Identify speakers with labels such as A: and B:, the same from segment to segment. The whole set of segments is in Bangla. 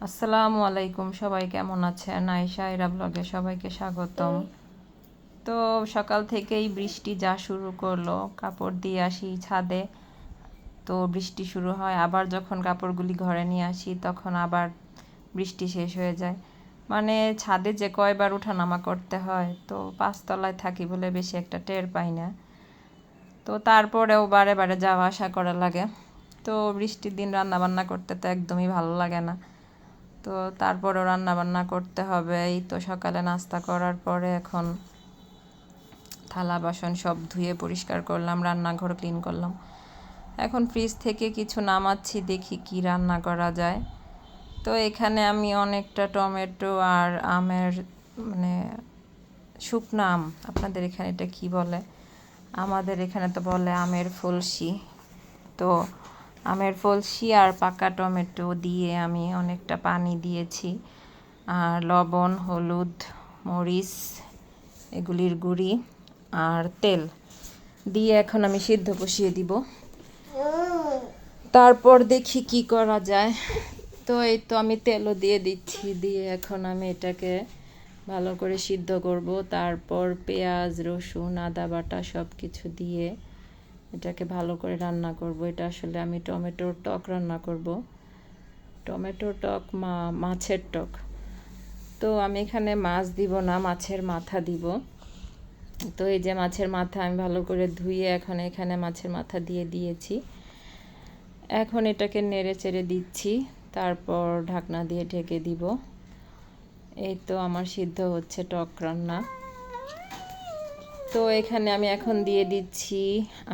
A: আসসালামু আলাইকুম, সবাই কেমন আছেন? আয়েশা এরা ব্লগে সবাইকে স্বাগতম। তো সকাল থেকেই বৃষ্টি যা শুরু করলো, কাপড় দিয়ে আসি ছাদে, তো বৃষ্টি শুরু হয়। আবার যখন কাপড়গুলি ঘরে নিয়ে আসি তখন আবার বৃষ্টি শেষ হয়ে যায়। মানে ছাদে যে কয়বার ওঠানামা করতে হয়, তো 5 তলায় থাকি বলে বেশি একটা টের পাই না। তো তারপরেও বারে বারে যাওয়া আসা করা লাগে। তো বৃষ্টির দিন রান্নাবান্না করতে তো একদমই ভালো লাগে না। তো তারপরও রান্না বান্না করতে হবে। এই তো সকালে নাস্তা করার পরে এখন থালা বাসন সব ধুয়ে পরিষ্কার করলাম, রান্নাঘর ক্লিন করলাম। এখন ফ্রিজ থেকে কিছু নামাচ্ছি, দেখি কি রান্না করা যায়। তো এখানে আমি অনেকটা টমেটো আর আমের মানে শুকনো আম, আপনাদের এখানে এটা কি বলে? আমাদের এখানে তো বলে আমের ফলসি। তো আমের ফলসি আর পাকা টমেটো দিয়ে আমি অনেকটা পানি দিয়েছি, আর লবণ, হলুদ, মরিচ এগুলির গুঁড়ি আর তেল দিয়ে এখন আমি সিদ্ধ বসিয়ে দিব। তারপর দেখি কি করা যায়। তো এই তো আমি তেলও দিয়ে দিচ্ছি, দিয়ে এখন আমি এটাকে ভালো করে সিদ্ধ করব। তারপর পেঁয়াজ, রসুন, আদা বাটা সব কিছু দিয়ে এটাকে ভালো করে রান্না করব। এটা আসলে আমি টমেটোর টক রান্না করব, টমেটোর টক, মাছের টক। তো আমি এখানে মাছ দিব না, মাছের মাথা দিব। তো এই যে মাছের মাথা আমি ভালো করে ধুয়ে এখন এখানে মাছের মাথা দিয়ে দিয়েছি। এখন এটাকে নেড়ে চেড়ে দিচ্ছি, তারপর ঢাকনা দিয়ে ঢেকে দিব। এই তো আমার সিদ্ধ হচ্ছে টক রান্না। তো এখানে আমি এখন দিয়ে দিচ্ছি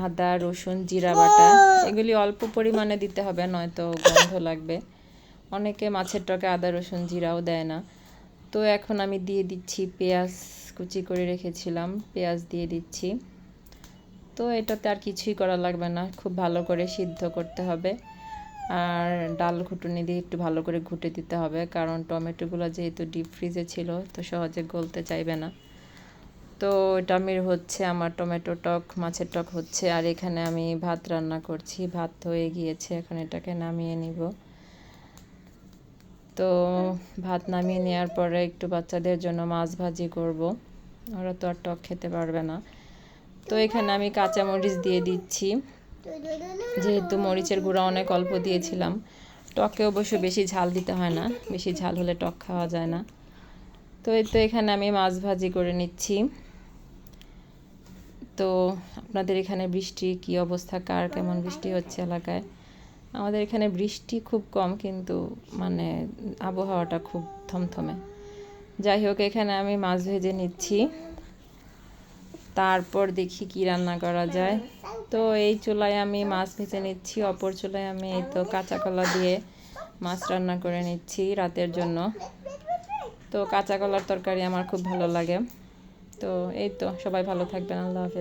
A: আদা, রসুন, জিরা বাটা। এগুলি অল্প পরিমাণে দিতে হবে, নয়তো গন্ধ লাগবে। অনেকে মাছের টকে আদা, রসুন, জিরাও দেয় না। তো এখন আমি দিয়ে দিচ্ছি পেঁয়াজ, কুচি করে রেখেছিলাম, পেঁয়াজ দিয়ে দিচ্ছি। তো এটাতে আর কিছুই করা লাগবে না, খুব ভালো করে সিদ্ধ করতে হবে। আর ডাল ঘুটুনি দিয়ে একটু ভালো করে ঘুটে দিতে হবে, কারণ টমেটোগুলো যেহেতু ডিপ ফ্রিজে ছিল তো সহজে গলতে চাইবে না। তো এটা হচ্ছে আমার টমেটো টক, মাছের টক হচ্ছে। আর এখানে আমি ভাত রান্না করছি, ভাত হয়ে গিয়েছে, এখন এটাকে নামিয়ে নিব। তো ভাত নামিয়ে নেওয়ার পরে একটু বাচ্চাদের জন্য মাছ ভাজি করব, ওরা তো আর টক খেতে পারবে না। তো এখানে আমি কাঁচামরিচ দিয়ে দিচ্ছি, যেহেতু মরিচের গুঁড়া অনেক অল্প দিয়েছিলাম। টকে অবশ্য বেশি ঝাল দিতে হয় না, বেশি ঝাল হলে টক খাওয়া যায় না। তো এই তো এখানে আমি মাছ ভাজি করে নিচ্ছি। তো আপনাদের এখানে বৃষ্টি কি অবস্থা, কার কেমন বৃষ্টি হচ্ছে এলাকায়? আমাদের এখানে বৃষ্টি খুব কম, কিন্তু মানে আবহাওয়াটা খুব থমথমে। যাই হোক, এখানে আমি মাছ ভেজে নিচ্ছি, তারপর দেখি কি রান্না করা যায়। তো এই চুলায় আমি মাছ ভেজে নিচ্ছি, অপর চুলায় আমি এই তো কাঁচা কলা দিয়ে মাছ রান্না করে নিচ্ছি রাতের জন্য। তো কাঁচা কলার তরকারি আমার খুব ভালো লাগে। তো এই তো, সবাই ভালো থাকবেন, আল্লাহ হাফেজ।